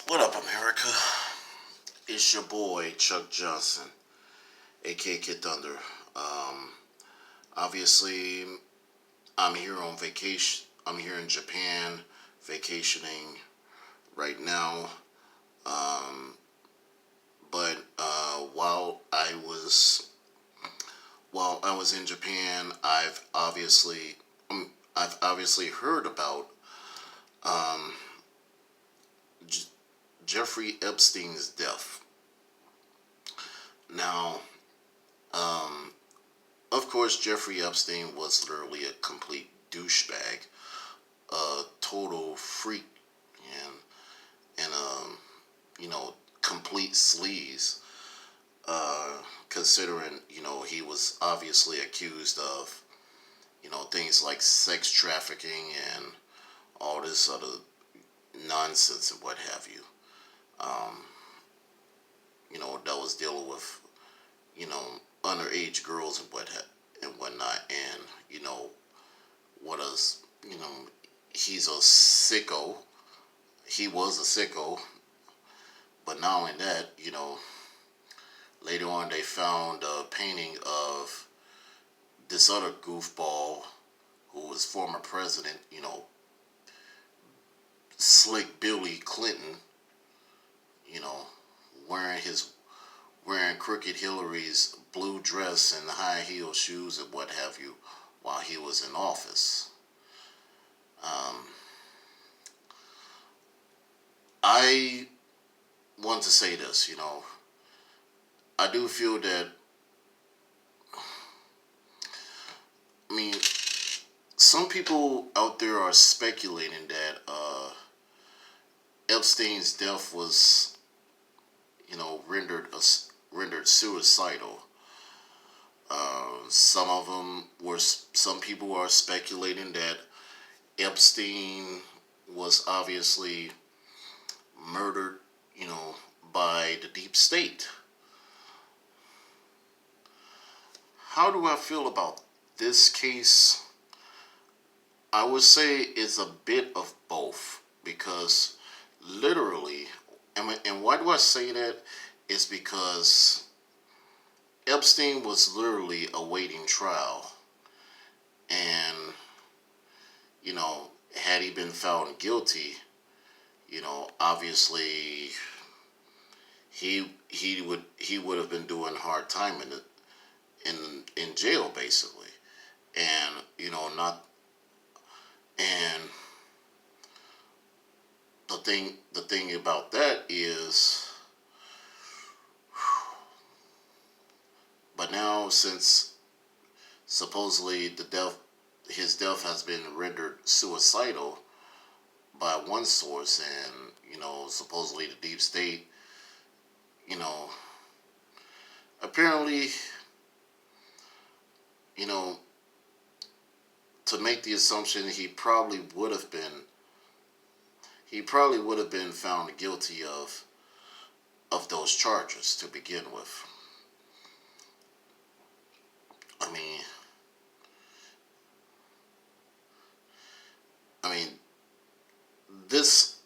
What up, America? It's your boy Chuck Johnson, a.k.a. Kid Thunder. Obviously, I'm here on vacation. I'm here in Japan, vacationing right now. Um, but while I was in Japan, I've obviously heard about um, J- Jeffrey Epstein's death. Now, um, of course, Jeffrey Epstein was literally a complete douchebag, a total freak, and and complete sleaze. Considering he was obviously accused of things like sex trafficking and all this other nonsense and what have you. Um, that was dealing with you know underage girls and and whatnot, and what is he's a sicko. He was a sicko, but not only that, later on they found a painting of this other goofball who was former president, Slick Billy Clinton, you know, wearing his wearing Crooked Hillary's blue dress and high heel shoes and what have you while he was in office. Um, I want to say this, I do feel that, I mean, some people out there are speculating that Epstein's death was, rendered suicidal. Some people are speculating that Epstein was obviously murdered, by the deep state. How do I feel about this case? I would say it's a bit of both because literally, and why do I say that? It's because Epstein was literally awaiting trial, and had he been found guilty, obviously he would have been doing hard time in jail basically, and not and the thing about that is, but now since supposedly his death has been rendered suicidal by one source, and supposedly the deep state, you know apparently, you know to make the assumption he probably would have been found guilty of those charges to begin with. I mean, I mean this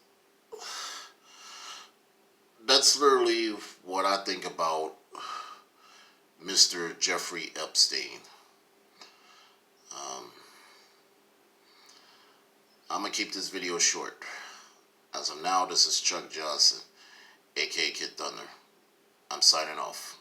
that's literally what I think about Mr. Jeffrey Epstein. Um, I'm gonna keep this video short. As of now, this is Chuck Johnson, a.k.a. Kid Thunder. I'm signing off.